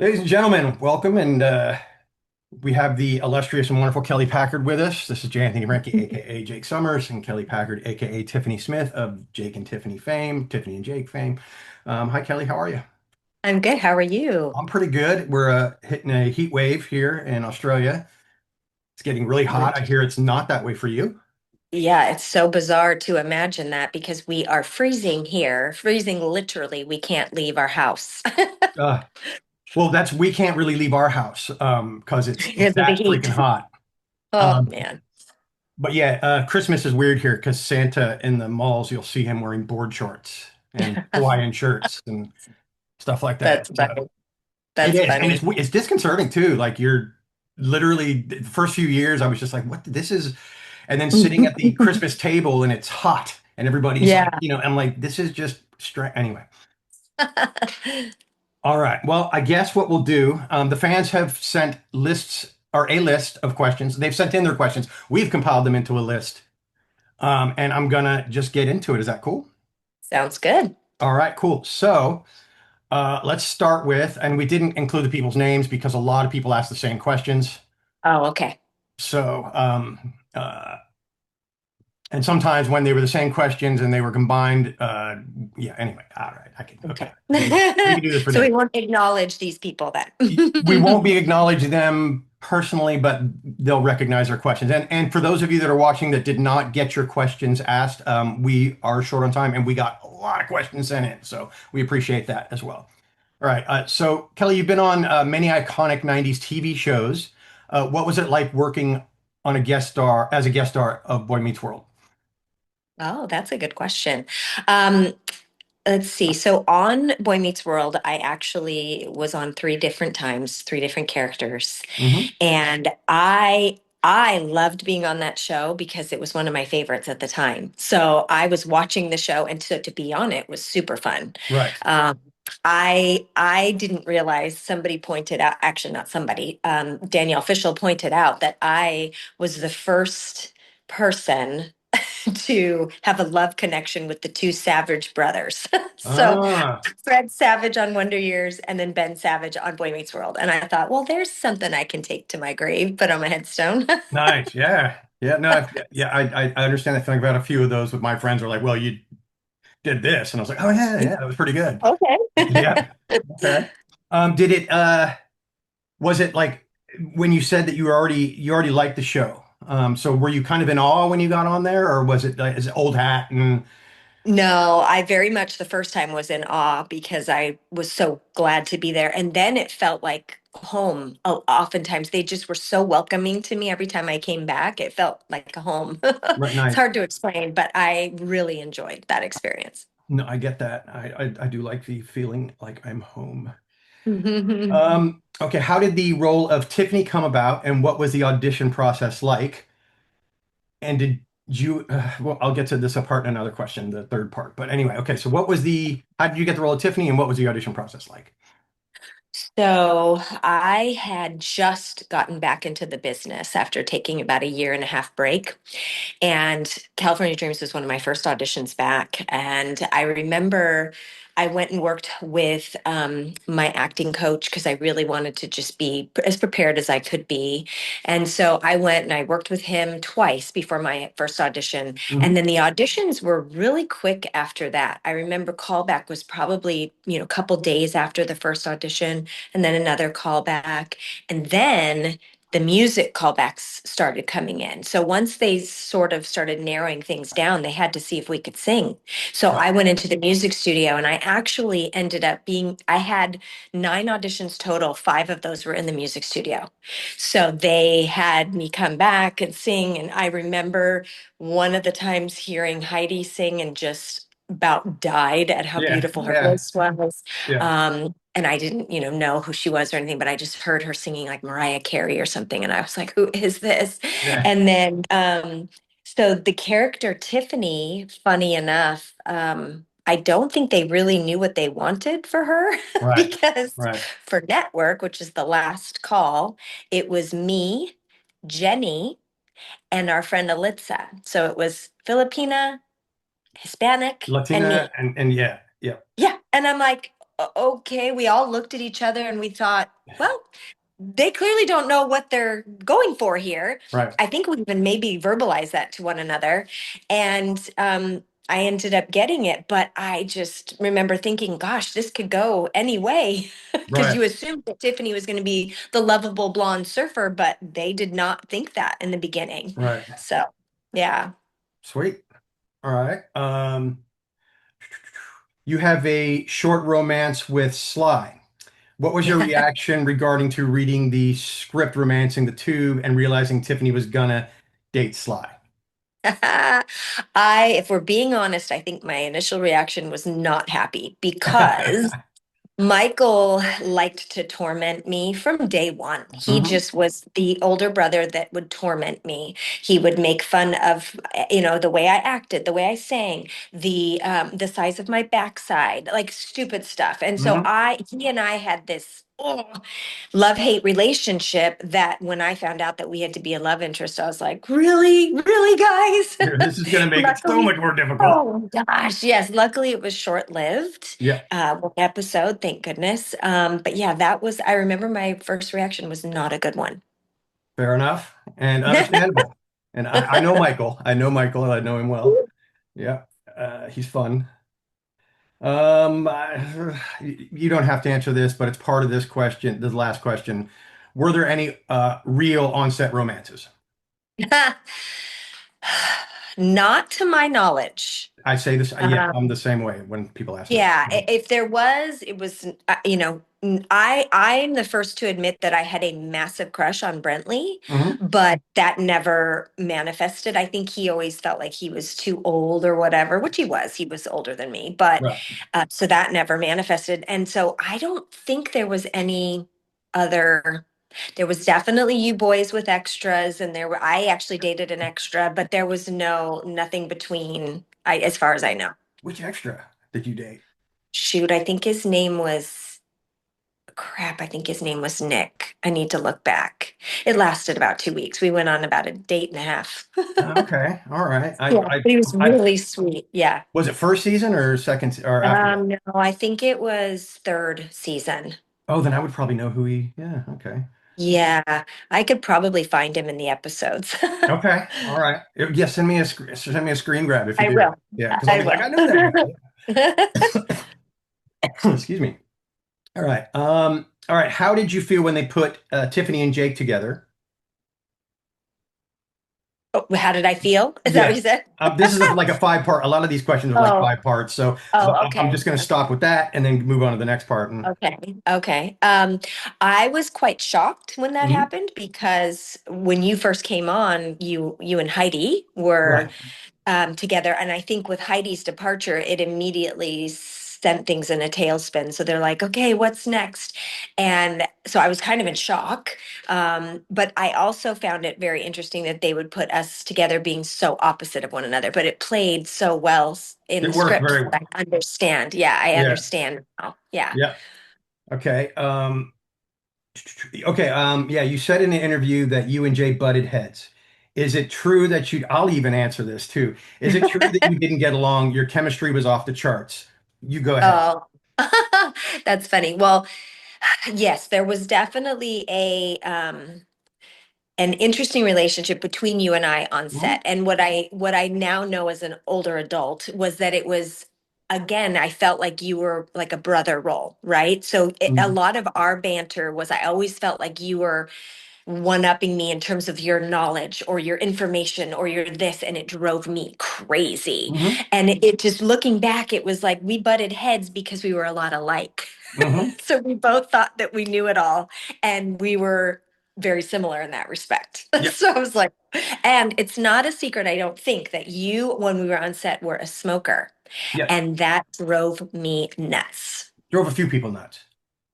Ladies and gentlemen, welcome. And we have the illustrious and wonderful Kelly Packard with us. This is Jay Anthony Franke, aka Jake Summers, and Kelly Packard, aka Tiffany Smith of Jake and Tiffany fame, Tiffany and Jake fame. Hi, Kelly. How are you? I'm good. How are you? I'm pretty good. We're hitting a heat wave here in Australia. It's getting really hot. I Which, hear it's not that way for you. yeah, it's so bizarre to imagine that because we are freezing here, freezing literally. We can't leave our house Uh, well, that's we can't really leave our house because it's because of the that freaking heat. hot. Oh Um, man. But yeah, Christmas is weird here because Santa in the malls, you'll see him wearing board shorts and Hawaiian shirts and stuff like that. That's So funny. it That's is, and funny. it's disconcerting too. Like you're literally the first few years, I was just like, "What? This is," and then sitting at the Christmas table and it's hot and everybody's like, Yeah. I'm like, "This is just strange." Anyway, all right. Well, I guess what we'll do, the fans have sent lists or a list of questions. They've sent in their questions. We've compiled them into a list. And I'm gonna just get into it. Is that cool? Sounds good. All right, cool. So let's start with, and we didn't include the people's names because a lot of people ask the same questions. Oh, okay. So, and sometimes when they were the same questions and they were combined, yeah. Anyway, all right, I can. Okay, Okay. we can do this for So we them. won't acknowledge these people We won't then. be acknowledging them personally, but they'll recognize our questions. And for those of you that are watching that did not get your questions asked, we are short on time and we got a lot of questions sent in. So we appreciate that as well. All right. So Kelly, you've been on many iconic 90s TV shows. What was it like working on a guest star as a guest star of Boy Meets World? Oh, that's a good question. Um, let's see. So on Boy Meets World, I actually was on three different times, three different characters. Hmm. And I loved being on that show because it was one of my favorites at the time. So I was watching the show, and to be on it was super fun. Right. Um, I didn't realize somebody pointed out, actually not somebody, Danielle Fishel pointed out that I was the first person to have a love connection with the two Savage brothers. So Ah, Fred Savage on Wonder Years and then Ben Savage on Boy Meets World. And I thought, well, there's something I can take to my grave, put on my headstone. nice. Yeah. Yeah. No. Yeah. I understand that feeling. I've had a few of those with my friends. Who are like, well, you did this, and I was like, oh yeah, yeah, that was pretty good. Okay. Yeah. Okay. Did it? Was it like when you said that you already liked the show? So were you kind of in awe when you got on there, or was it like is it old hat and No, I very much the first time was in awe because I was so glad to be there. And then it felt like home. Oh, oftentimes they just were so welcoming to me every time I came back. It felt like a home. right It's night? hard to explain, but I really enjoyed that experience. No, I get that. I do like the feeling like I'm home. Mhm. Okay, how did the role of Tiffany come about, and what was the audition process like? And did you? Well, I'll get to this part in another question, the third part. But anyway, okay. So, what was the? How did you get the role of Tiffany, and what was the audition process like? So I had just gotten back into the business after taking about a year and a half break. And California Dreams was one of my first auditions back. And I remember I went and worked with my acting coach because I really wanted to just be as prepared as I could be. And so I went and I worked with him twice before my first audition. And Hmm. then the auditions were really quick after that. I remember callback was probably, a couple days after the first audition, and then another callback. And then the music callbacks started coming in. So once they sort of started narrowing things down, they had to see if we could sing. So Right. I went into the music studio and I actually ended up I had nine auditions total. Five of those were in the music studio. So they had me come back and sing. And I remember one of the times hearing Heidi sing and just about died at how Yeah. beautiful her Yeah. voice was. Yeah. And I didn't, know who she was or anything, but I just heard her singing like Mariah Carey or something. And I was like, who is this? Yeah. And then, so the character Tiffany, funny enough, I don't think they really knew what they wanted for her Right. because Right. for network, which is the last call, it was me, Jenny, and our friend Alitza. So it was Filipina, Hispanic, and Latina me. and yeah. Yeah. Yeah. And I'm like, Okay. We all looked at each other and we thought, well, they clearly don't know what they're going for here. Right. I think we even maybe verbalized that to one another. And I ended up getting it, but I just remember thinking, gosh, this could go any way. Because Right. you assumed that Tiffany was going to be the lovable blonde surfer, but they did not think that in the beginning. Right. So, yeah. Sweet. All right. You have a short romance with Sly. What was your reaction regarding to reading the script romancing the tube and realizing Tiffany was gonna date Sly? If we're being honest, I think my initial reaction was not happy because Michael liked to torment me from day one. He Hmm. just was the older brother that would torment me. He would make fun of, the way I acted, the way I sang, the size of my backside, like stupid stuff. And so Hmm. he and I had this love-hate relationship that when I found out that we had to be a love interest, I was like, really, really, guys? This is gonna make it so Luckily, much more difficult. oh gosh, yes. Luckily, it was short-lived. Yeah, One episode, thank goodness. But yeah, I remember my first reaction was not a good one. fair enough and understandable. And I know Michael. I know Michael. I know him well. Yeah, he's fun. You don't have to answer this, but it's part of this question, the last question. Were there any real on-set romances? Not to my knowledge. I say this, yeah, I'm Um, the same way when people ask me that. Yeah, if there was, it was, I'm the first to admit that I had a massive crush on Brentley, Hmm. but that never manifested. I think he always felt like he was too old or whatever, which he was. He was older than me, but Right. so that never manifested. And so I don't think there was any other. There was definitely you boys with extras, and I actually dated an extra, but there was nothing between, as far as I know. Which extra did you date? Shoot, I think his name was crap. I think his name was Nick. I need to look back. It lasted about 2 weeks. We went on about a date and a half. Okay, all right. Yeah, but he was really sweet. Yeah. Was it first season or second or after that? No, I think it was third season. Oh, then I would probably know who he. Yeah. Okay. Yeah, I could probably find him in the episodes. Okay. All right. Yeah. Send me a screen grab if you I do. will. Yeah, because I'll I be like, I know will. that guy. Excuse me. All right. All right. How did you feel when they put Tiffany and Jake together? Oh, how did I feel? Is that what Yeah. you said? This is like a five-part. A lot of these questions are like Oh, five parts. So oh, I'm okay. just going to stop with that and then move on to the next part. And Okay. Okay. I was quite shocked when that Mhm. happened because when you first came on, you and Heidi were Right. together, and I think with Heidi's departure, it immediately sent things in a tailspin. So they're like, "Okay, what's next?" And so I was kind of in shock. But I also found it very interesting that they would put us together being so opposite of one another. But it played so well in It the worked script very that well. I understand. Yeah, I Yeah. understand now. Yeah. Yeah. Okay. Okay. Yeah, you said in the interview that you and Jay butted heads. Is it true that I'll even answer this too. Is it true that you didn't get along? Your chemistry was off the charts. You go ahead. Oh, that's funny. Well, yes, there was definitely an interesting relationship between you and I on Mhm. set. And what I now know as an older adult was that it was, again, I felt like you were like a brother role, right? So a Mhm. lot of our banter was I always felt like you were one-upping me in terms of your knowledge or your information or your this, and it drove me crazy. Mhm. And it just looking back, it was like we butted heads because we were a lot alike. Mhm. So we both thought that we knew it all, and we were very similar in that respect. Yeah. So I was like, and it's not a secret, I don't think, that you, when we were on set, were a smoker, Yes. and that drove me nuts. Drove a few people nuts.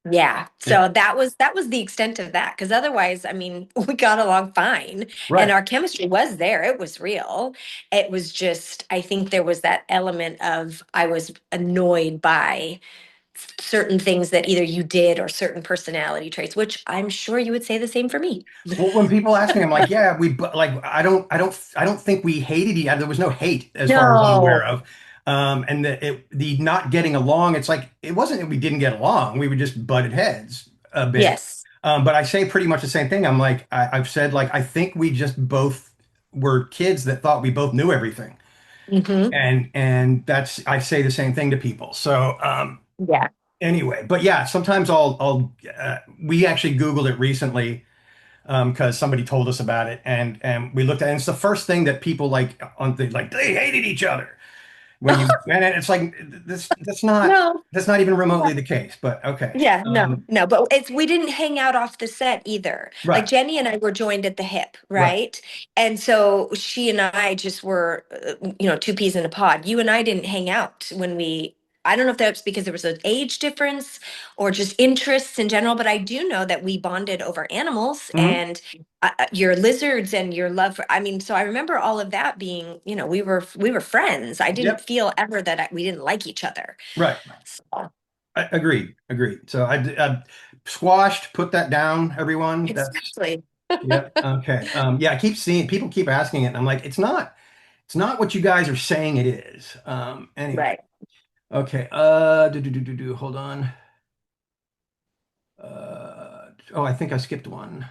Yeah. Yeah. So that was the extent of that. Because otherwise, I mean, we got along fine and Right. our chemistry was there. It was real. It was just, I think there was that element of I was annoyed by certain things that either you did or certain personality traits, which I'm sure you would say the same for me. Well, when people ask me, I'm like, yeah, like I don't think we hated each other. There was no hate as far as I'm aware No. of. And the not getting along, it's like it wasn't that we didn't get along, we were just butted heads a bit. Yes. But I say pretty much the same thing. I'm like, I've said, like, I think we just both were kids that thought we both knew everything. Hmm. And that's, I say the same thing to people. So Yeah. anyway, but yeah, sometimes we actually Googled it recently because somebody told us about it, and we looked at it, and it's the first thing that people like they hated each other when you, and it's like No. that's not even remotely the case, but okay. Yeah, no, but we didn't hang out off the set either. Like Right. Jenny and I were joined at the hip, Right. right? And so she and I just were, two peas in a pod. You and I didn't hang out when I don't know if that's because there was an age difference or just interests in general, but I do know that we bonded over animals Hmm. and your lizards and your love for, I mean, so I remember all of that being, we were friends. I didn't Yep. feel ever that we didn't like each other. Right. So, Agreed. So I squashed, put that down, everyone. That's, exactly. yeah. Okay. Yeah, I keep seeing people keep asking it, and I'm like, it's not what you guys are saying it is. Anyway. Right. Okay. Hold on. Oh, I think I skipped one.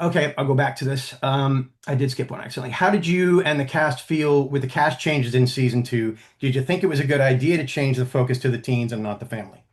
Okay, I'll go back to this. I did skip one accidentally. How did you and the cast feel with the cast changes in season two? Did you think it was a good idea to change the focus to the teens and not the family?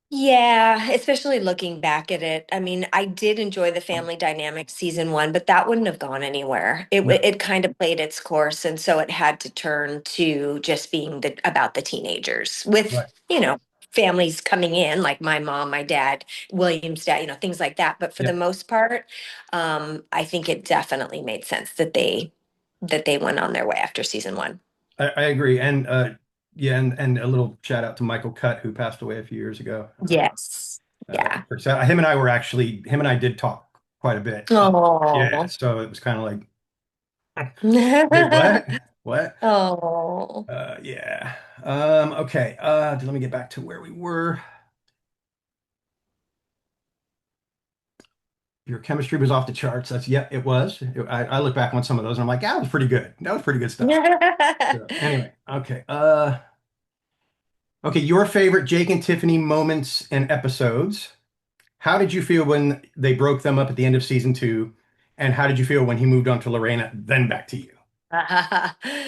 Yeah, especially looking back at it. I mean, I did enjoy the family dynamic season one, but that wouldn't have gone anywhere. No. It kind of played its course, and so it had to turn to just being about the teenagers with, Right. families coming in, like my mom, my dad, William's dad, things like that. But for the Yep. most part, I think it definitely made sense that they went on their way after season one. I agree. And yeah, and a little shout out to Michael Cutt, who passed away a few years ago. Yes. Yeah. So him and I were actually, him and I did talk quite a bit. Yeah, Oh. so it was kind of like, wait, what? What? Oh. Yeah. Okay. Let me get back to where we were. Your chemistry was off the charts. That's, yeah, it was. I look back on some of those and I'm like, that was pretty good. That was pretty good stuff. So anyway, okay. Okay, your favorite Jake and Tiffany moments and episodes. How did you feel when they broke them up at the end of season two? And how did you feel when he moved on to Lorena, then back to you?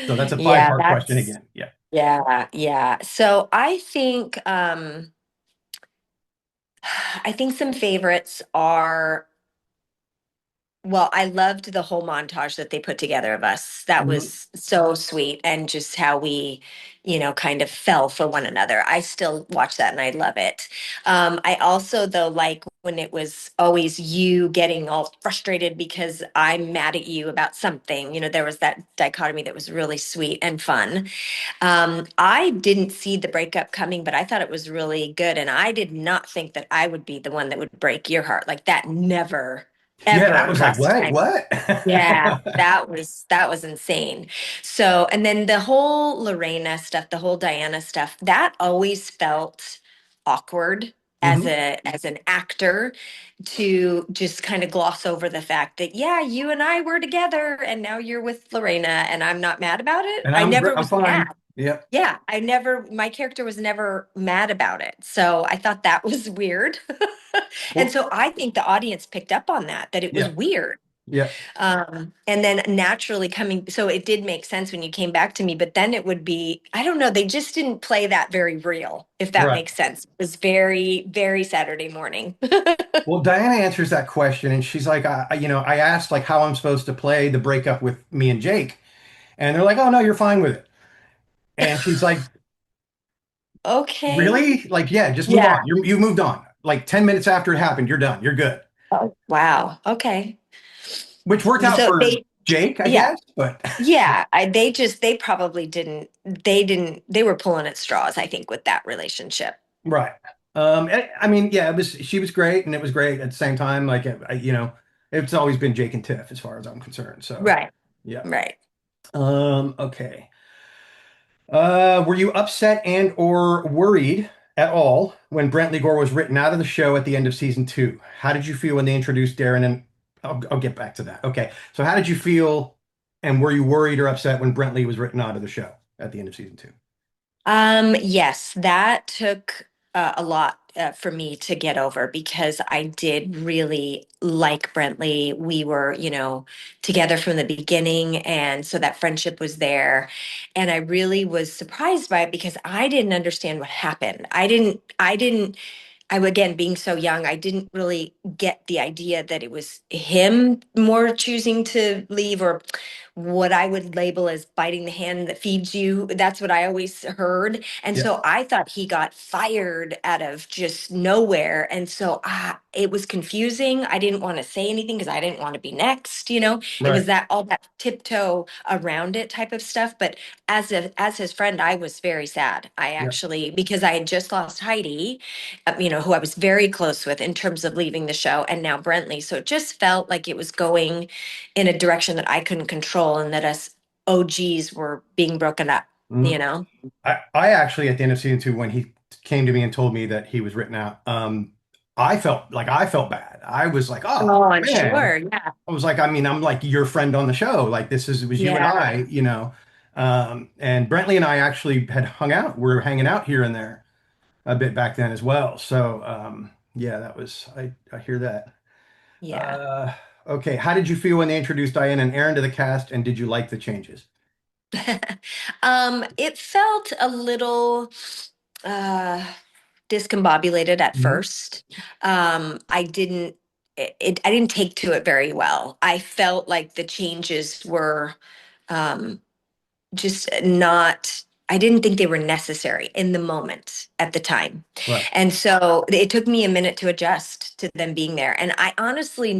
So that's a Yeah, five-part question again. Yeah. yeah, yeah. So I think some favorites are, well, I loved the whole montage that they put together of us. That Mhm. was so sweet, and just how we, kind of fell for one another. I still watch that and I love it. I also, though, like when it was always you getting all frustrated because I'm mad at you about something. There was that dichotomy that was really sweet and fun. I didn't see the breakup coming, but I thought it was really good. And I did not think that I would be the one that would break your heart. Like that never, Yeah, that ever was like, crossed wait, my. what? Yeah, that was insane. So, and then the whole Lorena stuff, the whole Diana stuff, that always felt awkward as Hmm. an actor to just kind of gloss over the fact that yeah, you and I were together and now you're with Lorena and I'm not mad about it. And I never I'm was mad. fine. Yep. Yeah, my character was never mad about it. So I thought that was weird. And Well, so I think the audience picked up on that it was yeah, weird. yeah, And then naturally coming, so it did make sense when you came back to me, but then it would be, I don't know, they just didn't play that very real, if that right. makes sense. It was very, very Saturday morning. Well, Diana answers that question, and she's like, I asked like how I'm supposed to play the breakup with me and Jake, and they're like, oh no, you're fine with it. And she's like, Okay. really? Like, yeah, just move on. Yeah. You moved on. Like 10 minutes after it happened, you're done. You're good. Oh, wow. Okay. Which worked out So for Jake, I yeah, guess, but yeah. They probably they were pulling at straws, I think, with that relationship. right. I mean, yeah, she was great, and it was great at the same time. Like, it's always been Jake and Tiff as far as I'm concerned. So, Right. yeah. Right. Okay. Were you upset and or worried at all when Brantley Gore was written out of the show at the end of season two? How did you feel when they introduced Darren and I'll get back to that. Okay. So how did you feel? And were you worried or upset when Brentley was written out of the show at the end of season two? Yes, that took a lot for me to get over because I did really like Brentley. We were, together from the beginning, and so that friendship was there. And I really was surprised by it because I didn't understand what happened. Again, being so young, I didn't really get the idea that it was him more choosing to leave, or what I would label as biting the hand that feeds you. That's what I always heard. And Yeah, so I thought he got fired out of just nowhere. And so it was confusing. I didn't want to say anything because I didn't want to be next, It right. was that all that tiptoe around it type of stuff. But as his friend, I was very sad. I Yeah. actually, because I had just lost Heidi, who I was very close with in terms of leaving the show, and now Brentley. So it just felt like it was going in a direction that I couldn't control, and that us OGs were being broken up, you Mhm. know? I actually, at the end of season two, when he came to me and told me that he was written out, I felt bad. I was like, oh Oh, I'm man. sure. Yeah. I was like, I mean, I'm like your friend on the show. Like it was you and Yeah. I, you know. And Brentley and I actually had hung out. We were hanging out here and there a bit back then as well. So yeah, I hear that. Yeah. Uh, okay, how did you feel when they introduced Diane and Aaron to the cast, and did you like the changes? It felt a little uh discombobulated at Mhm. first. I didn't I didn't take to it very well. I felt like the changes were um just not, I didn't think they were necessary in the moment at the time. Right. And so it took me a minute to adjust to them being there. And I honestly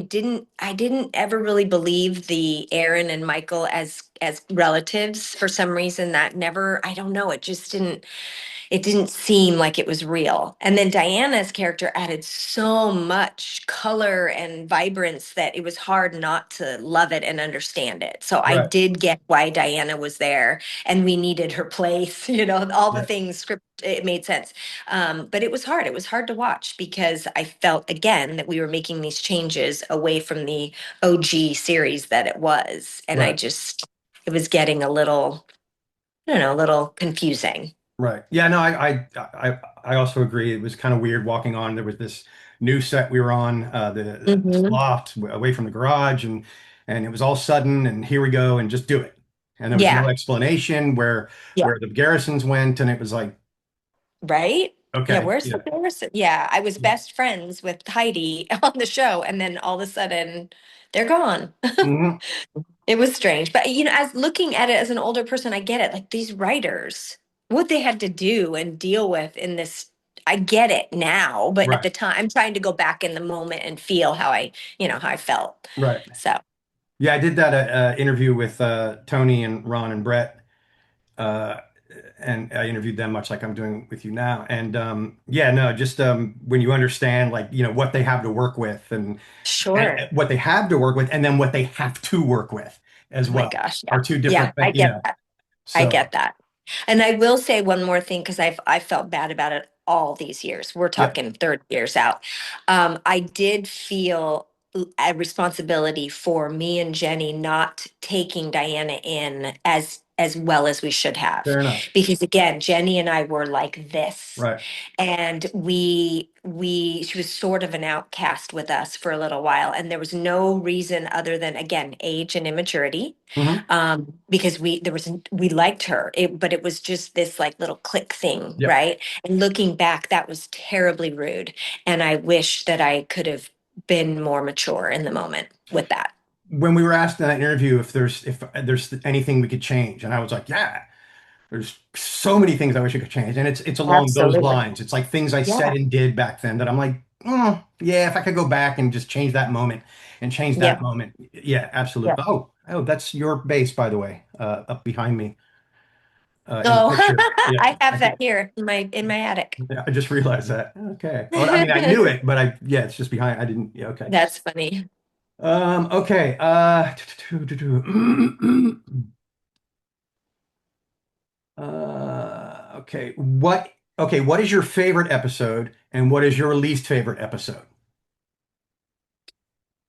I didn't ever really believe the Aaron and Michael as relatives. For some reason, that never, I don't know, it didn't seem like it was real. And then Diana's character added so much color and vibrance that it was hard not to love it and understand it. So I Right. did get why Diana was there, and we needed her place, all the Yeah. things script, it made sense. But it was hard. It was hard to watch because I felt again that we were making these changes away from the OG series that it was. And Right. it was getting a little, I don't know, a little confusing. Right. Yeah, no, I also agree. It was kind of weird walking on. There was this new set we were on, this Hmm. loft away from the garage, and it was all sudden, and here we go, and just do it. And there was no Yeah. explanation Yeah. where the garrisons went, and it was like, Right? Yeah, okay, where's the yeah. Harrison? Yeah, I was Yeah. best friends with Heidi on the show, and then all of a sudden they're gone. Mhm. It was strange. But as looking at it as an older person, I get it. Like these writers, what they had to do and deal with in this, I get it now, but at Right. the time I'm trying to go back in the moment and feel how I felt. Right. So, Yeah, I did that interview with Tony and Ron and Brett, uh, and I interviewed them much like I'm doing with you now. And yeah, no, just when you understand, like, you know, what they have to work with, and sure. what they have to work with, and then what they have to work with as Oh my well gosh, yeah. are two Yeah, different I things, you get know. that. I So get that. And I will say one more thing because I felt bad about it all these years. We're yeah, talking 30 years out. I did feel a responsibility for me and Jenny not taking Diana in as well as we should have. fair enough. Because again, Jenny and I were like this. Right. And she was sort of an outcast with us for a little while. And there was no reason other than, again, age and immaturity, Hmm. because we liked her, but it was just this like little click thing, Yep. right? And looking back, that was terribly rude, and I wish that I could have been more mature in the moment with that. When we were asked in that interview if there's anything we could change, and I was like, yeah, there's so many things I wish I could change, and it's along those Absolutely. lines. It's like things I said Yeah. and did back then that I'm like, oh, yeah, if I could go back and just change that moment and change that Yep. moment, yeah, absolutely. Yep. Oh, that's your bass, by the way, up behind me in the Oh, picture. Yeah, I have that here in my attic. yeah, I just realized that. Okay. Well, I mean, I knew it, but yeah, it's just behind. I didn't. Yeah, okay. That's funny. Okay. Okay. What is your favorite episode and what is your least favorite episode?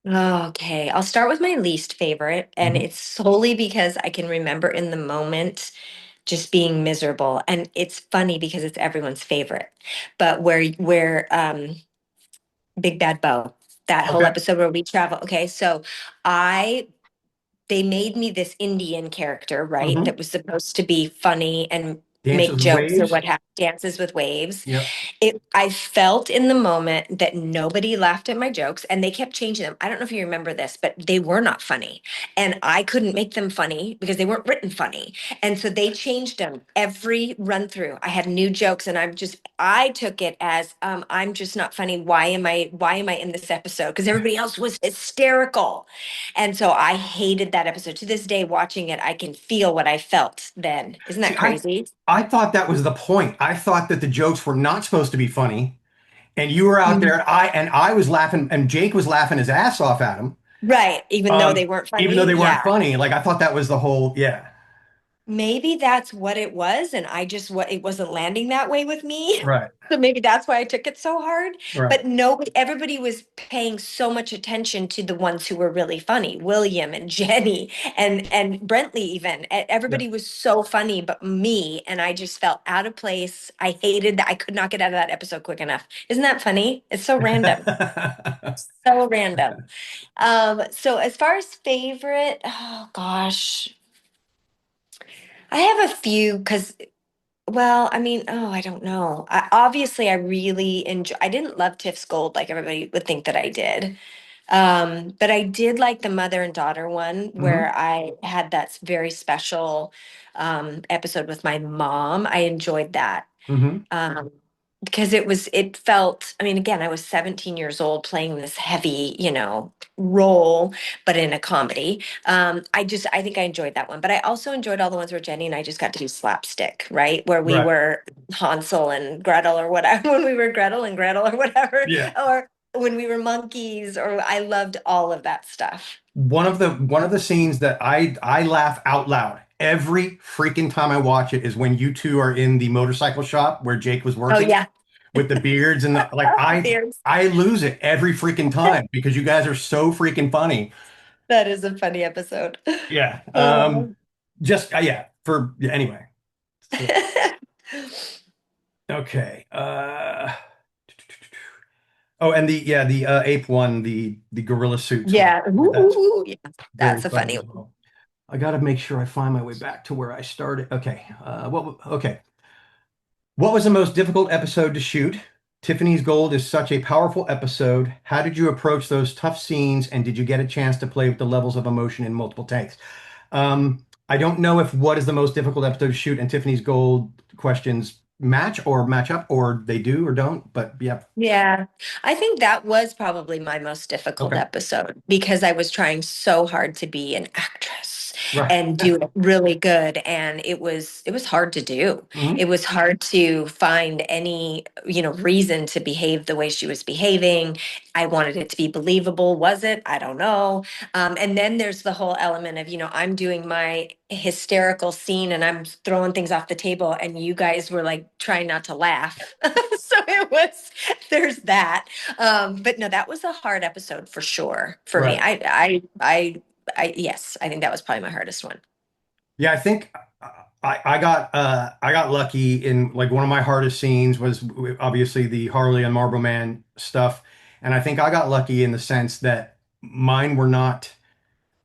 Okay, I'll start with my least favorite, and Hmm. it's solely because I can remember in the moment just being miserable. And it's funny because it's everyone's favorite. But where Big Bad Bo, that whole Okay. episode where we travel. Okay, so I they made me this Indian character, right? That Hmm. was supposed to be funny and Dances make with jokes or Waves. what have dances with waves. Yep. I felt in the moment that nobody laughed at my jokes and they kept changing them. I don't know if you remember this, but they were not funny. And I couldn't make them funny because they weren't written funny. And so they changed them every run through. I had new jokes and I took it as I'm just not funny. Why am I in this episode? Because everybody else was hysterical. And so I hated that episode. To this day, watching it, I can feel what I felt then. Isn't See, that crazy? I thought that was the point. I thought that the jokes were not supposed to be funny, and you were out there, Mhm. and I was laughing, and Jake was laughing his ass off at him, Right. Even though they weren't even though funny. they weren't Yeah. funny. Like I thought that was the whole, yeah, Maybe that's what it was, and I just what it wasn't landing that way with me. right, So maybe that's why I took it so hard. right, But nobody, everybody was paying so much attention to the ones who were really funny, William and Jenny and Brentley even. yeah. Everybody was so funny, but me, and I just felt out of place. I hated that I could not get out of that episode quick enough. Isn't that funny? It's so random. So random. So as far as favorite, oh gosh. I have a few because, well, I mean, oh, I don't know. Obviously, I really enjoy. I didn't love Tiff's Gold like everybody would think that I did, but I did like the mother and daughter one Hmm. where I had that very special episode with my mom. I enjoyed that. Hmm. um, because it felt, I mean, again, I was 17 years old playing this heavy, role, but in a comedy. I think I enjoyed that one, but I also enjoyed all the ones where Jenny and I just got to do slapstick, right? Where we Right. were Hansel and Gretel or whatever, when we were Gretel and Gretel or whatever, Yeah. or when we were monkeys, or I loved all of that stuff. One of the scenes that I laugh out loud every freaking time I watch it is when you two are in the motorcycle shop where Jake was Oh, working yeah. with the beards and the like There's, I lose it every freaking time because you guys are so freaking funny. that is a funny episode. Yeah. Oh. Just yeah, for yeah, anyway. So okay. Oh, and the ape one, the gorilla suits one. Yeah. That's Ooh, yeah. very That's a funny funny as one. well. I got to make sure I find my way back to where I started. Okay. Okay. What was the most difficult episode to shoot? Tiffany's Gold is such a powerful episode. How did you approach those tough scenes, and did you get a chance to play with the levels of emotion in multiple takes? I don't know if what is the most difficult episode to shoot and Tiffany's Gold questions match or match up, or they do or don't, but yeah. Yeah, I think that was probably my most difficult Okay. episode because I was trying so hard to be an actress Right. and do it really good, and it was hard to do. Mhm. It was hard to find any, reason to behave the way she was behaving. I wanted it to be believable. Was it? I don't know. And then there's the whole element of, I'm doing my hysterical scene and I'm throwing things off the table, and you guys were like trying not to laugh. So it was there's that. But no, that was a hard episode for sure for me. Right. Yes, I think that was probably my hardest one. Yeah, I think I got lucky in like one of my hardest scenes was obviously the Harley and Marlboro Man stuff, and I think I got lucky in the sense that mine were not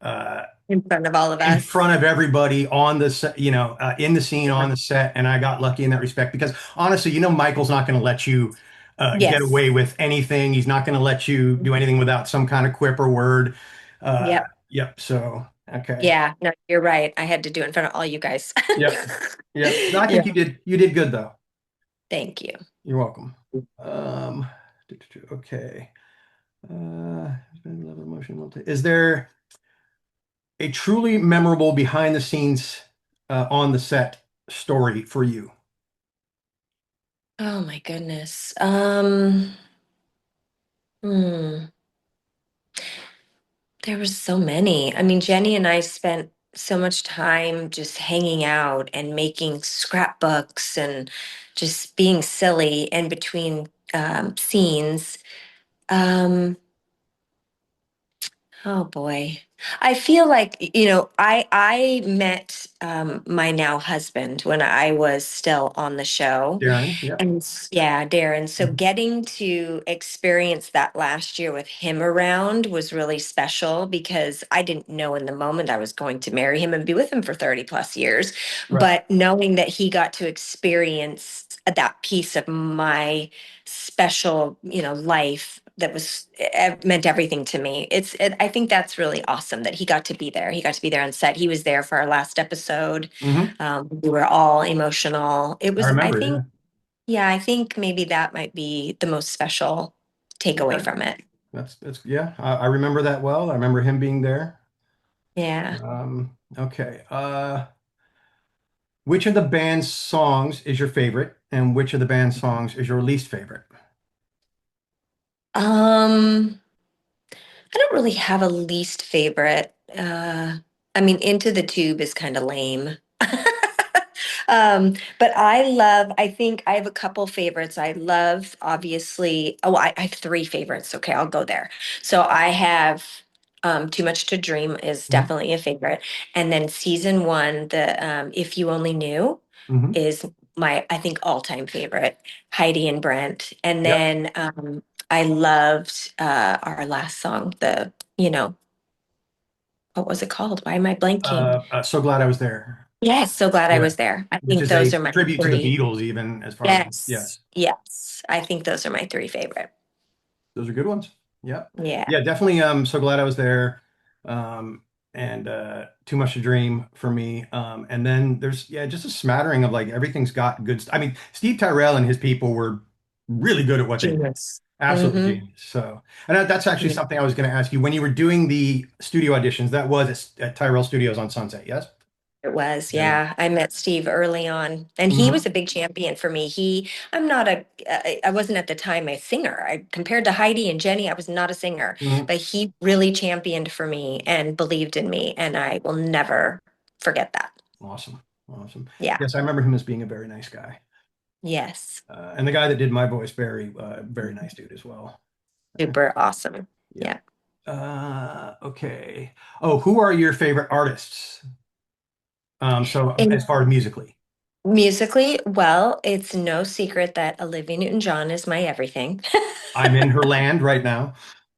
uh, In front of all of in us. front of everybody on the set, in the scene Yeah. on the set, and I got lucky in that respect because honestly, Michael's not going to let you get Yes. away with anything. He's not going to let you do anything without some kind of quip or word. Yep. Yep. So okay. Yeah. No, you're right. I had to do it in front of all you guys. Yep. Yep. No, I Yeah. think you did good though. Thank you. You're welcome. Um, okay. Is there a truly memorable behind the scenes on the set story for you? Oh my goodness. Hmm. There was so many. I mean, Jenny and I spent so much time just hanging out and making scrapbooks and just being silly in between scenes. Um, Oh boy. I feel like, I met my now husband when I was still on the show. Darren, yep. And yeah, Darren. So Mhm. getting to experience that last year with him around was really special because I didn't know in the moment I was going to marry him and be with him for 30 plus years. Right. But knowing that he got to experience that piece of my special, life that was meant everything to me. I think that's really awesome that he got to be there. He got to be there on set. He was there for our last episode. Hmm. We were all emotional. It I was, I remember, think, yeah. yeah, I think maybe that might be the most special takeaway Okay. from it. That's yeah. I remember that well. I remember him being there. Yeah. Okay. Which of the band's songs is your favorite, and which of the band's songs is your least favorite? Um, I don't really have a least favorite. I mean, Into the Tube is kind of lame. But I think I have a couple favorites. I love, obviously, I have three favorites. Okay, I'll go there. So I have Too Much to Dream is Hmm. definitely a favorite. And then season one, the If You Only Knew Hmm. is I think, all-time favorite, Heidi and Brent. And Yep. then I loved our last song, what was it called? Why am I blanking? So glad I was there. Yes, so glad I Yeah. was there. I Which think is those a are my tribute to the three. Beatles, even as far as Yes, yes. yes. I think those are my three favorite. Those are good ones. Yeah. Yeah. Yeah, definitely so glad I was there. Um and Too Much to Dream for me. And then there's yeah, just a smattering of like everything's got good I mean, Steve Tyrell and his people were really good at what they did. Genius. Absolutely Mm-hmm. genius. So, and that's actually Yeah. something I was going to ask you when you were doing the studio auditions, that was at Tyrell Studios on Sunset, yes? It was, Yeah, yeah. yeah. I met Steve early on, and he was Hmm. a big champion for me. I'm not I wasn't at the time a singer. Compared to Heidi and Jenny, I was not a singer, Hmm. but he really championed for me and believed in me, and I will never forget that. Awesome. Awesome. Yeah. Yes, I remember him as being a very nice guy. Yes. And the guy that did my voice, very nice dude as well. Super awesome. Yeah. Yeah. Okay. Oh, who are your favorite artists? So And as far as musically, musically, well, it's no secret that Olivia Newton-John is my everything. I'm in her land right now.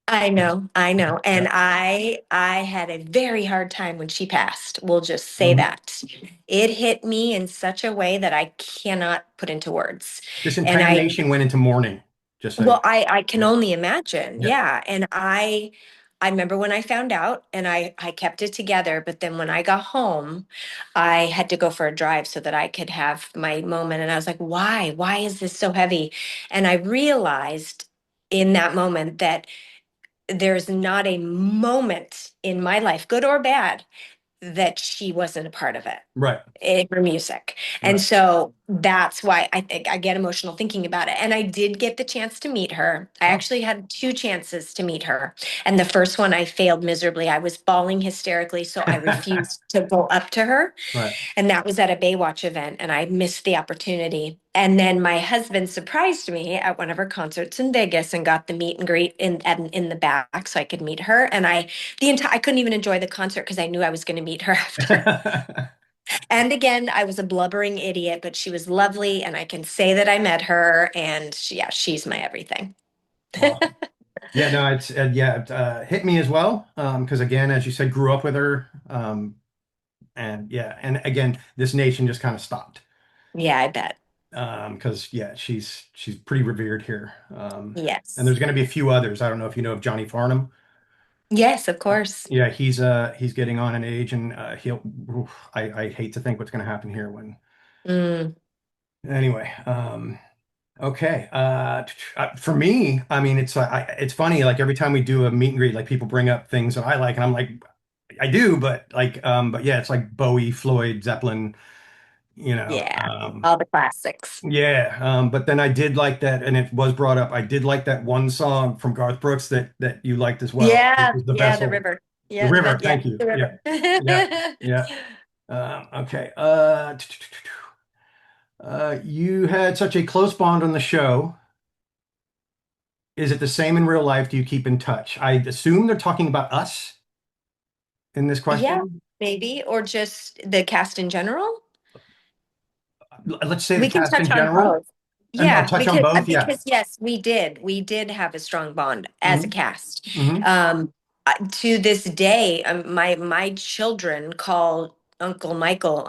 I Yeah. know, I know. And Yeah. I had a very hard time when she passed. We'll just say Mhm. that. It hit me in such a way that I cannot put into words. This And entire nation went into mourning, just so you. I can Yeah. only imagine. Yeah. Yeah. And I remember when I found out and I kept it together, but then when I got home, I had to go for a drive so that I could have my moment. And I was like, why? Why is this so heavy? And I realized in that moment that there's not a moment in my life, good or bad, that she wasn't a part of it Right. in her music. And Right. so that's why I think I get emotional thinking about it. And I did get the chance to meet her. I Oh. actually had two chances to meet her. And the first one I failed miserably. I was bawling hysterically, so I refused to go up to her. Right. And that was at a Baywatch event, and I missed the opportunity. And then my husband surprised me at one of her concerts in Vegas and got the meet and greet in the back so I could meet her. And I couldn't even enjoy the concert because I knew I was going to meet her after. And again, I was a blubbering idiot, but she was lovely, and I can say that I met her, and yeah, she's my everything. Awesome. Yeah, no, it's yeah, it, hit me as well. Because again, as you said, grew up with her. And yeah, and again, this nation just kind of stopped. Yeah, I bet. Because yeah, she's pretty revered here. And Yes. there's going to be a few others. I don't know if you know of Johnny Farnham. Yes, of course. Yeah, he's getting on in age, and he'll. Oof, I hate to think what's going to happen here when. Mm, Anyway, okay. For me, I mean, it's funny. Like every time we do a meet and greet, like people bring up things that I like, and I'm like, I do, but yeah, it's like Bowie, Floyd, Zeppelin, you know. yeah, all the classics. Yeah. But then I did like that, and it was brought up. I did like that one song from Garth Brooks that you liked as well. It Yeah, was The yeah, the Vessel, river. The Yeah, River. yeah, Thank you. the Yeah, river. yeah, yeah. Okay. You had such a close bond on the show. Is it the same in real life? Do you keep in touch? I assume they're talking about us. in this Yeah, question? maybe, or just the cast in general. Let's say the We can cast in touch on general, both. and I'll Yeah, touch on both. Yeah. because yes, we did have a strong bond as a Hmm. cast. Hmm. To this day, my children call Uncle Michael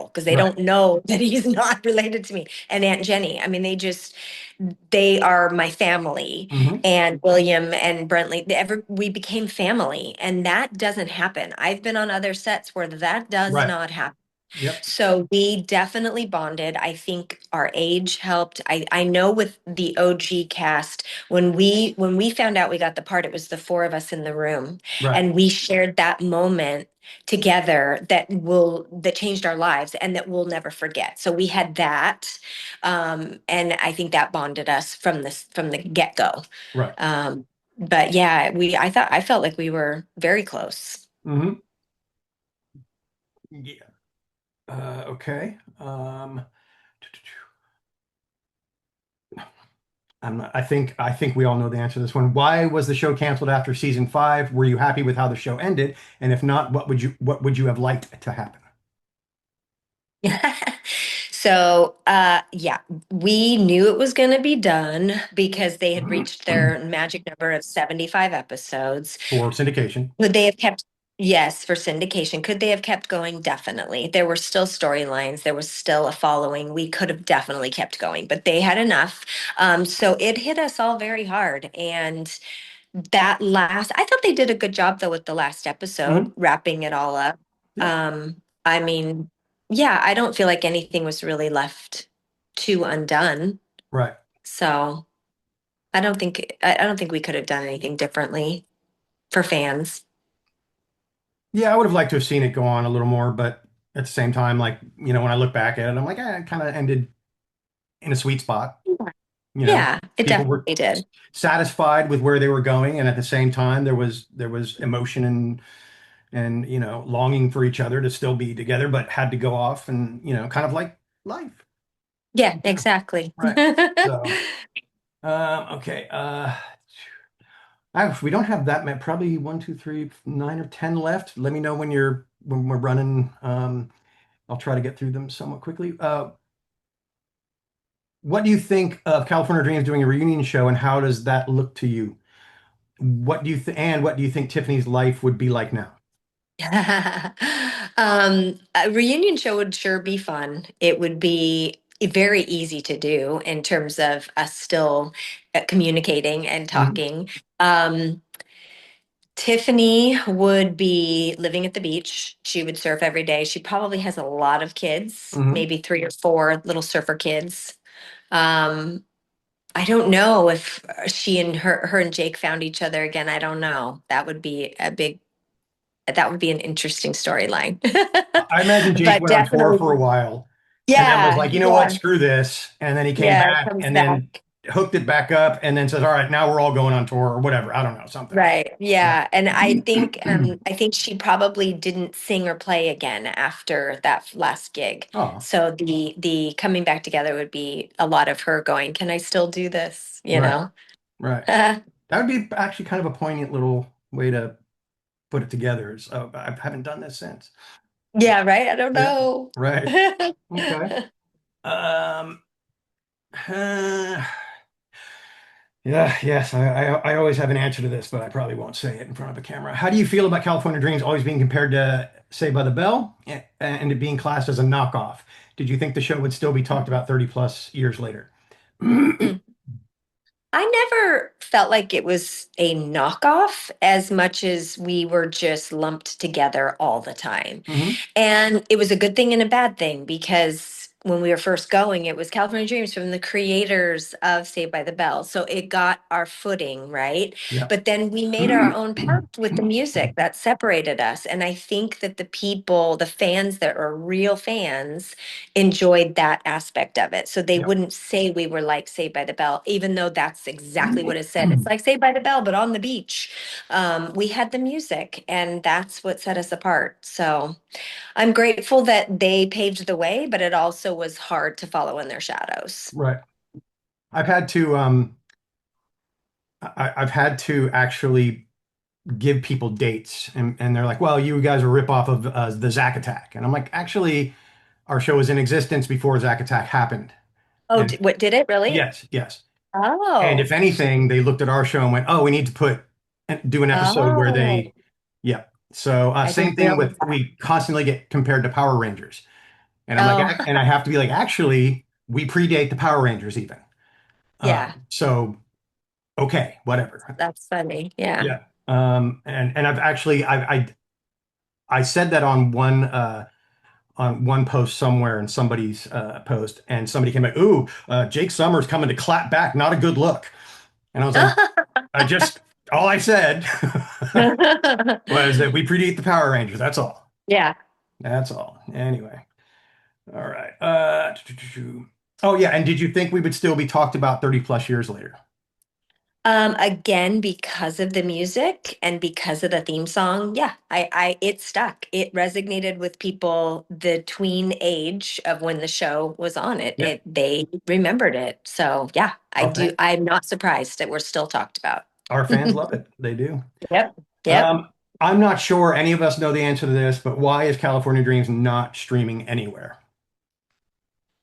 because they Right. don't know that he's not related to me, and Aunt Jenny. I mean, they are my family, Hmm. and William and Brentley. We became family, and that doesn't happen. I've been on other sets where that does Right. not happen. Yep. So we definitely bonded. I think our age helped. I know with the OG cast, when we found out we got the part, it was the four of us in the room, Right. and we shared that moment together that changed our lives and that we'll never forget. So we had that, and I think that bonded us from the get go. Right. But yeah, I felt like we were very close. Hmm. Yeah. Okay. I think we all know the answer to this one. Why was the show canceled after season 5? Were you happy with how the show ended? And if not, what would you have liked to happen? So, yeah, we knew it was going to be done because they had reached their magic number of 75 episodes. For syndication. Could they have kept, yes, for syndication, could they have kept going? Definitely. There were still storylines, there was still a following. We could have definitely kept going, but they had enough. So it hit us all very hard. And I thought they did a good job though with the last episode, Hmm. wrapping it all up. Yeah. I mean, yeah, I don't feel like anything was really left too undone. Right. So I don't think we could have done anything differently for fans. Yeah, I would have liked to have seen it go on a little more, but at the same time, like, when I look back at it, I'm like, it kind of ended in a sweet spot. You know, Yeah, it people were definitely did. satisfied with where they were going, and at the same time, there was emotion and longing for each other to still be together, but had to go off and kind of like life. Yeah, Yeah. exactly. Right. So, okay. We don't have that many. Probably one, two, three, 9 or 10 left. Let me know when we're running. I'll try to get through them somewhat quickly. What do you think of California Dreams doing a reunion show, and how does that look to you? What do you think Tiffany's life would be like now? A reunion show would sure be fun. It would be very easy to do in terms of us still communicating and Hmm. talking. Um, Tiffany would be living at the beach. She would surf every day. She probably has a lot of kids, Hmm. maybe three or four little surfer kids. Um, I don't know if she and her and Jake found each other again. I don't know. That would be an interesting storyline. I imagine Jake But went on tour for a definitely, while and then was yeah, like, you know what, yeah, screw this. And then he came yeah, back comes and then back. hooked it back up and then says, all right, now we're all going on tour or whatever. I don't know, something. Right. Yeah. Yeah. And I think she probably didn't sing or play again after that last gig. Oh, So the coming back together would be a lot of her going, "Can I still do this?" You right, know? right. That would be actually kind of a poignant little way to put it together. I haven't done this since. Yeah, right. I don't Yeah, know. right. Okay. Um, yeah, yes, I always have an answer to this, but I probably won't say it in front of a camera. How do you feel about California Dreams always being compared to Saved by the Bell and it being classed as a knockoff? Did you think the show would still be talked about 30 plus years later? Mm. I never felt like it was a knockoff as much as we were just lumped together all the time. Hmm. And it was a good thing and a bad thing because when we were first going, it was California Dreams from the creators of Saved by the Bell. So it got our footing, right? Yeah. But then we made our own path with the music that separated us. And I think that the fans that are real fans, enjoyed that aspect of it. So they Yep. wouldn't say we were like Saved by the Bell, even though that's exactly what it said. It's like Saved by the Bell, but on the beach. We had the music, and that's what set us apart. So I'm grateful that they paved the way, but it also was hard to follow in their shadows. Right. I've had to actually give people dates, and they're like, well, you guys are a rip off of the Zack Attack. And I'm like, actually, our show was in existence before Zack Attack happened. Oh, And what did it really? yes, yes. And Oh, if anything, they looked at our show and went, oh, we need to do an episode where oh, they, yeah. So I same didn't thing realize with, that. we constantly get compared to Power Rangers. And I'm like, Oh, and I have to be like, actually, we predate the Power Rangers even. yeah, So, okay, whatever. that's funny. Yeah. Yeah. And I've actually, I said that on one post somewhere in somebody's post, and somebody came back, ooh, Jake Summers coming to clap back, not a good look. And I was like, I just, all I said was that we predate the Power Rangers. That's all. Yeah. That's all. Anyway. All right. Oh yeah. And did you think we would still be talked about 30 plus years later? Again, because of the music and because of the theme song, yeah, it stuck. It resonated with people the tween age of when the show was on. Yeah. They remembered it. So yeah, I Our do. fan, I'm not surprised that we're still talked about. our fans love it. They do. Yep. Yep. Um, I'm not sure any of us know the answer to this, but why is California Dreams not streaming anywhere?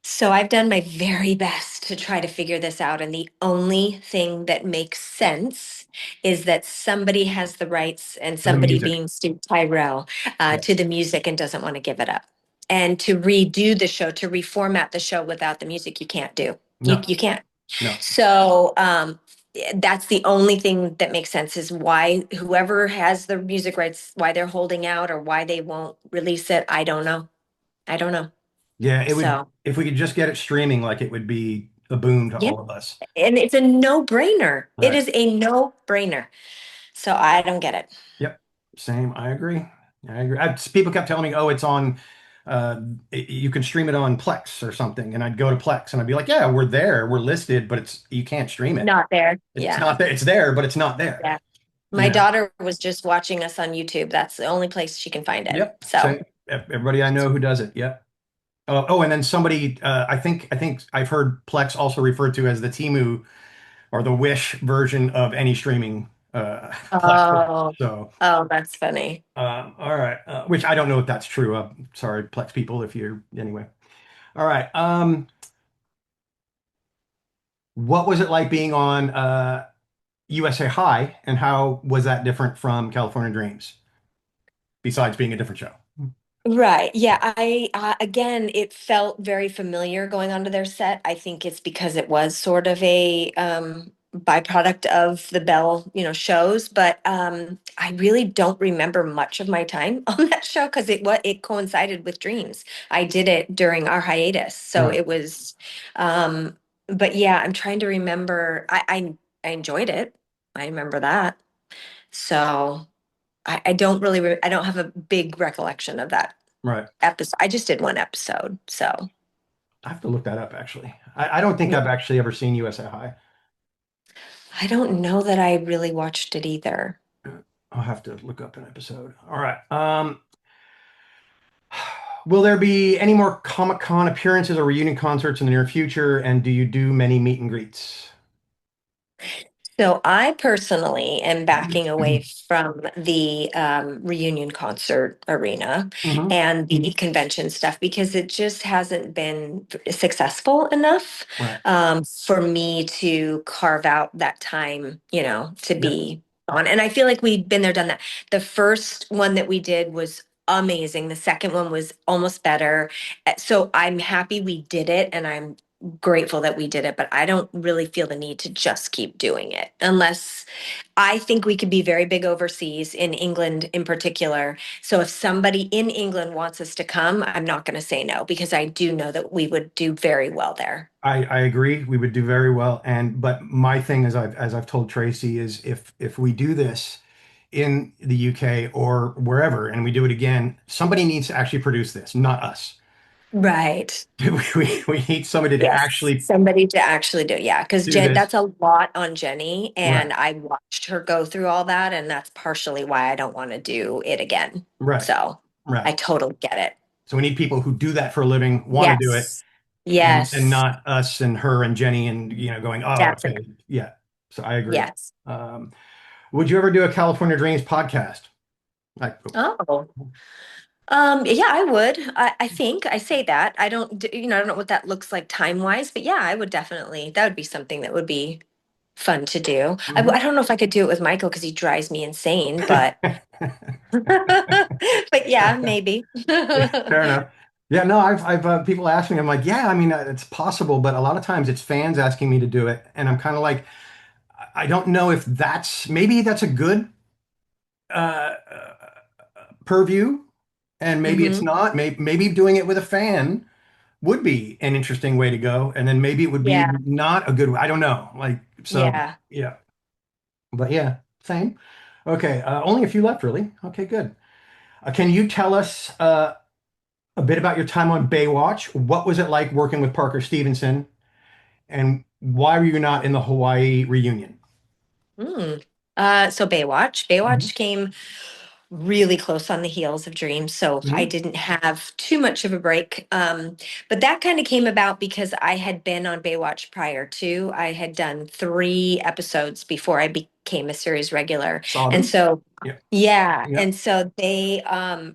So I've done my very best to try to figure this out, and the only thing that makes sense is that somebody has the rights, and For the somebody music. being Steve Tyrell, Yeah. to the music and doesn't want to give it up. And to redo the show, to reformat the show without the music, you can't do. No, You can't. no. So that's the only thing that makes sense is why whoever has the music rights, why they're holding out or why they won't release it. I don't know. I don't know. Yeah, it would, So. if we could just get it streaming, like it would be a boon to Yeah. all of us. And it's a no-brainer. It Right. is a no-brainer. So I don't get it. Yep. Same. I agree. I agree. People kept telling me, oh, it's on, you can stream it on Plex or something. And I'd go to Plex and I'd be like, yeah, we're there. We're listed, but you can't stream it. Not there. It's Yeah. not there. It's there, but it's not there. Yeah. You My know? daughter was just watching us on YouTube. That's the only place she can find it. Yep. So, Same. Everybody I know who does it. Yep. And then somebody, I think I've heard Plex also referred to as the Timu or the Wish version of any streaming platform. oh, So, oh, that's funny. all right, which I don't know if that's true. Sorry, Plex people, if you're anyway. All right. What was it like being on USA High, and how was that different from California Dreams, besides being a different show? Right. Yeah. Again, it felt very familiar going onto their set. I think it's because it was sort of a byproduct of the Bell, shows, but I really don't remember much of my time on that show because it coincided with Dreams. I did it during our hiatus. So Right, it was but yeah, I'm trying to remember. I enjoyed it. I remember that. So I don't really I don't have a big recollection of that right. episode. I just did one episode, so I have to look that up actually. I don't think yeah. I've actually ever seen USA High. I don't know that I really watched it either. I'll have to look up an episode. All right. Will there be any more Comic-Con appearances or reunion concerts in the near future? And do you do many meet and greets? So I personally am backing away from the reunion concert arena Hmm. and the convention stuff because it just hasn't been successful enough Right. for me to carve out that time, to Yep. be on. And I feel like we've been there, done that. The first one that we did was amazing. The second one was almost better. So I'm happy we did it, and I'm grateful that we did it, but I don't really feel the need to just keep doing it unless I think we could be very big overseas, in England in particular. So if somebody in England wants us to come, I'm not going to say no because I do know that we would do very well there. I agree. We would do very well. But my thing is, as I've told Tracy, is if we do this in the UK or wherever and we do it again, somebody needs to actually produce this, not us. Right. We need somebody to Yes. actually Somebody to actually do. Yeah. Because do this. That's a lot on Jenny. Right. And I watched her go through all that. And that's partially why I don't want to do it again. Right. So I Right. totally get it. So we need people who do that for a living, want to do it, Yes. and Yes. not us and her and Jenny and going, oh, okay, Definitely. yeah. So I agree. Yes. Um, Would you ever do a California Dreams podcast? Like, Oh. Yeah, I would. I think I say that. I don't, I don't know what that looks like time wise, but yeah, I would definitely, that would be something that would be fun to do. mhm. I don't know if I could do it with Michael because he drives me insane, but, but yeah, maybe. Fair enough. Yeah, no, I've people ask me, I'm like, yeah, I mean, it's possible, but a lot of times it's fans asking me to do it, and I'm kind of like, I don't know if maybe that's a good uh, purview, and maybe it's Hmm. not. Maybe doing it with a fan would be an interesting way to go, and then maybe it would be Yeah, not a good. I don't know. Like, so yeah. yeah, but yeah, same. Okay, only a few left, really. Okay, good. Can you tell us a bit about your time on Baywatch? What was it like working with Parker Stevenson, and why were you not in the Hawaii reunion? Mm. So Baywatch. Mhm. Baywatch came really close on the heels of Dreams, so I Mhm. didn't have too much of a break. But that kind of came about because I had been on Baywatch prior to. I had done 3 episodes before I became a series regular, Saw and them. so Yeah. yeah, Yeah. and so they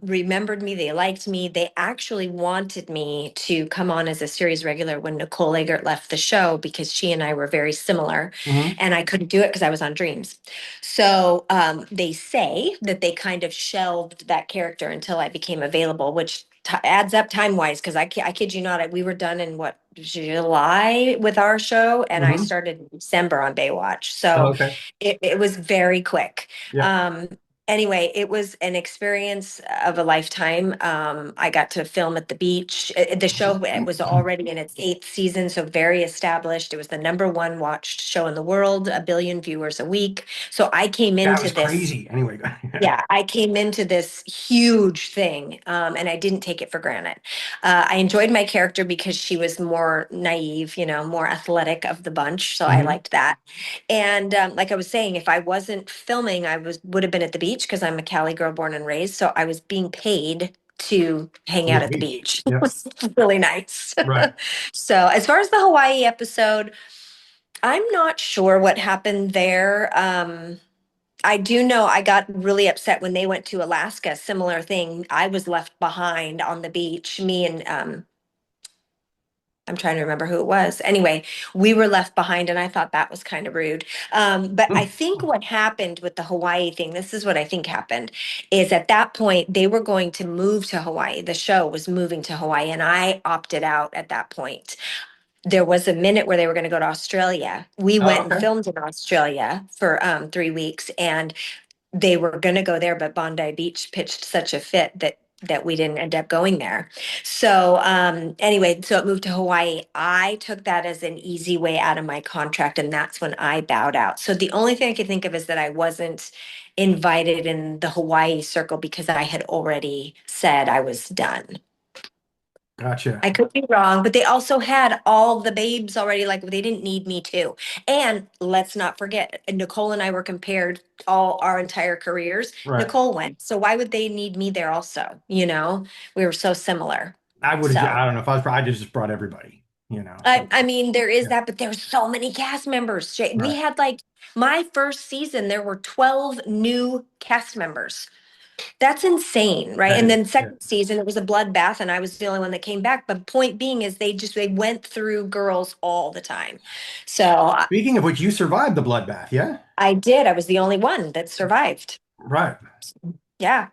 remembered me. They liked me. They actually wanted me to come on as a series regular when Nicole Eggert left the show because she and I were very similar, Hmm. and I couldn't do it because I was on Dreams. So they say that they kind of shelved that character until I became available, which adds up time wise. Because I kid you not, we were done in what, July with our show, and I Hmm. started in December on Baywatch. Oh, So okay. it was very quick. Yeah. Um, Anyway, it was an experience of a lifetime. I got to film at the beach. The show it was already in its 8th season, so very established. It was the #1 watched show in the world, 1 billion viewers a week. So I came That into was this, crazy. Anyway. yeah, I came into this huge thing, and I didn't take it for granted. I enjoyed my character because she was more naive, more athletic of the bunch, so I Hmm. liked that. And like I was saying, if I wasn't filming, I would have been at the beach because I'm a Cali girl born and raised, so I was being paid to hang To be out at the at the beach. beach. It Yeah. was really nice. Right. So as far as the Hawaii episode, I'm not sure what happened there. I do know I got really upset when they went to Alaska. Similar thing. I was left behind on the beach. Me and I'm trying to remember who it was. Anyway, we were left behind, and I thought that was kind of rude. But I think what happened with the Hawaii thing, this is what I think happened, is at that point they were going to move to Hawaii. The show was moving to Hawaii, and I opted out at that point. There was a minute where they were going to go to Australia. We Oh, went and okay. filmed in Australia for 3 weeks, and they were going to go there, but Bondi Beach pitched such a fit that we didn't end up going there. So anyway, so it moved to Hawaii. I took that as an easy way out of my contract, and that's when I bowed out. So the only thing I could think of is that I wasn't invited in the Hawaii circle because I had already said I was done. Gotcha. I could be wrong, but they also had all the babes already. Like they didn't need me to. And let's not forget, Nicole and I were compared all our entire careers. Right. Nicole went, so why would they need me there also? We were so similar. I would have, So I don't know if I was, I just brought everybody, so I mean, there is yeah. that, but there's so many cast members. We Right. had like my first season, there were 12 new cast members. That's insane, right? That And is, then yeah. second season, it was a bloodbath, and I was the only one that came back. But point being is they went through girls all the time. So Speaking of which, you survived the bloodbath, yeah? I did. I was the only one that survived. Right. Yeah,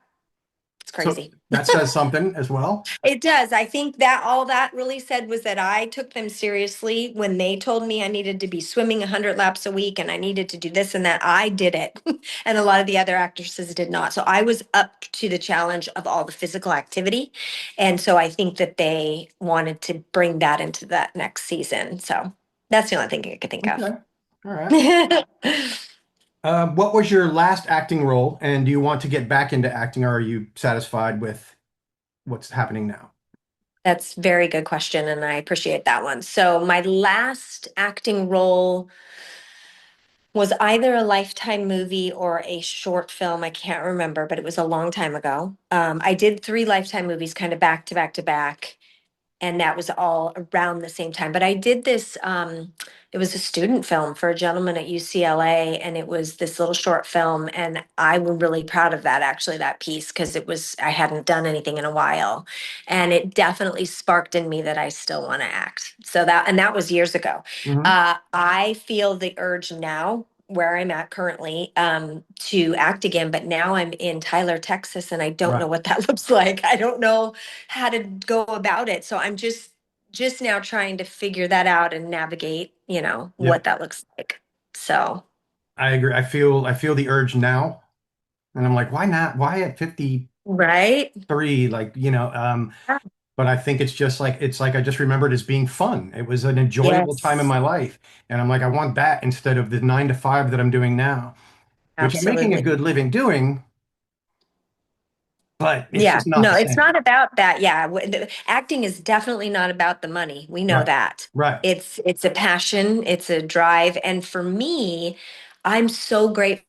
it's So crazy. that says something as well. It does. I think that all that really said was that I took them seriously when they told me I needed to be swimming 100 laps a week and I needed to do this and that. I did it. And a lot of the other actresses did not. So I was up to the challenge of all the physical activity. And so I think that they wanted to bring that into that next season. So that's the only thing I could think of. Okay. All right. What was your last acting role, and do you want to get back into acting, or are you satisfied with what's happening now? That's a very good question, and I appreciate that one. So my last acting role was either a Lifetime movie or a short film. I can't remember, but it was a long time ago. I did 3 Lifetime movies kind of back to back to back. And that was all around the same time. But I did this, it was a student film for a gentleman at UCLA, and it was this little short film. And I was really proud of that, actually, that piece, because it was, I hadn't done anything in a while. And it definitely sparked in me that I still want to act. So that, and that was years ago. Hmm. I feel the urge now where I'm at currently to act again, but now I'm in Tyler, Texas, and I don't Right. know what that looks like. I don't know how to go about it. So I'm just now trying to figure that out and navigate, what Yep. that looks like. So, I agree. I feel the urge now, and I'm like, why not? Why at 53? right? Like, but I think it's like I just remembered as being fun. It was an enjoyable time in Yes, my life. And I'm like, I want that instead of the 9 to 5 that I'm doing now, which I'm making a absolutely. good living doing, but it's Yeah, just not no, the it's same. not about that. Yeah, acting is definitely not about the money. We know Right. that. Right. It's a passion, it's a drive, and for me, I'm so grateful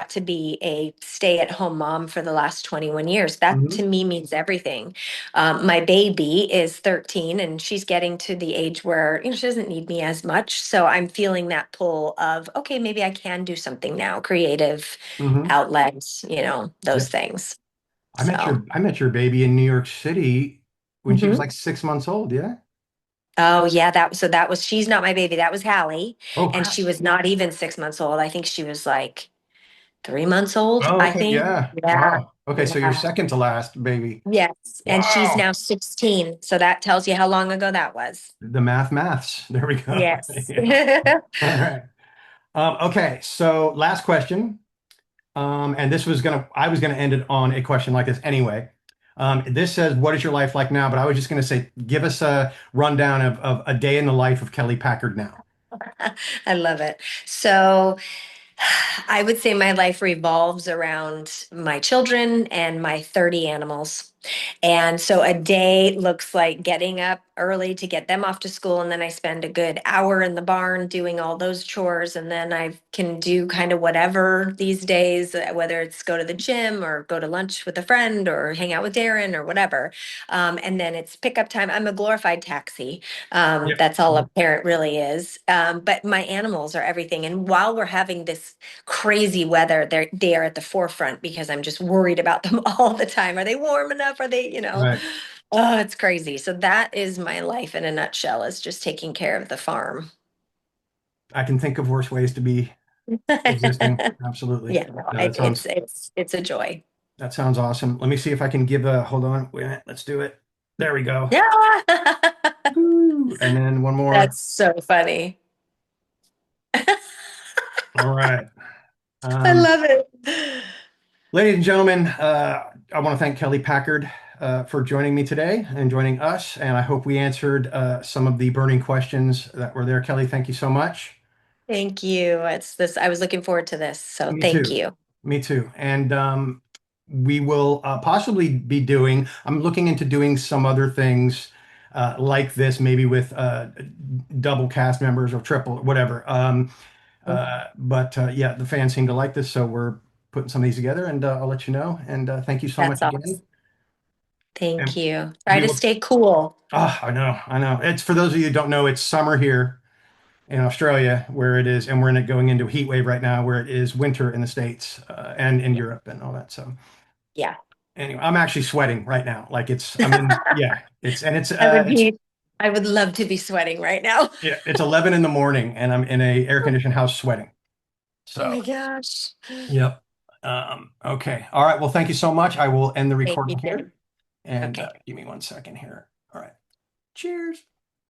to be a stay-at-home mom for the last 21 years. That Hmm. to me means everything. My baby is 13 and she's getting to the age where, she doesn't need me as much. So I'm feeling that pull of, okay, maybe I can do something now, creative Hmm. outlets, those Yep. things. I met So, your I met your baby in New York City when she was mhm. like 6 months old. Yeah. Oh yeah, that was she's not my baby. That was Hallie. Oh, And crap. she was not even 6 months old. I think she was like 3 months old, Oh, I okay. think. Yeah. Yeah. Wow. Okay. So you're Yeah. second to last baby. Yes, and she's Wow. now 16, so that tells you how long ago that was. The maths. There we go. Yes. Yeah. All right. Okay. So last question. And I was gonna end it on a question like this anyway. This says, "What is your life like now?" But I was just gonna say, give us a rundown of a day in the life of Kelly Packard now. I love it. So I would say my life revolves around my children and my 30 animals. And so a day looks like getting up early to get them off to school. And then I spend a good hour in the barn doing all those chores. And then I can do kind of whatever these days, whether it's go to the gym or go to lunch with a friend or hang out with Darren or whatever. And then it's pickup time. I'm a glorified taxi. Yep. That's all a parent really is. But my animals are everything. And while we're having this crazy weather, they are at the forefront because I'm just worried about them all the time. Are they warm enough? Are they, Right. Oh, it's crazy. So that is my life in a nutshell, is just taking care of the farm. I can think of worse ways to be existing. Absolutely. Yeah, no, No, that sounds it's a joy. that sounds awesome. Let me see if I can give a hold on. Wait a minute. Let's do it. There we go. Yeah. Woo. And then one more. That's so funny. All right. I Um, love it. Ladies and gentlemen, I want to thank Kelly Packard for joining me today and joining us. And I hope we answered some of the burning questions that were there. Kelly, thank you so much. Thank you. It's this, I was looking forward to this. So Me thank too. you. Me too. And we will possibly be I'm looking into doing some other things like this, maybe with double cast members or triple, whatever. But yeah, the fans seem to like this. So we're putting some of these together and I'll let you know. And thank you so much That's again. awesome. Thank And you. Try we to will, stay cool. I know, I know. It's for those of you who don't know, it's summer here in Australia where it is, and we're going into a heat wave right now where it is winter in the States and in Europe and all that. So Yeah. anyway, I'm actually sweating right now. Like I'm in, yeah, I would be, I would love to be sweating right now. yeah, it's 11 in the morning and I'm in a air conditioned house sweating. Oh So, my gosh. yep. Okay. All right. Well, thank you so much. I will end the Thank you, recording here Tim. and Okay. give me 1 second here. All right. Cheers.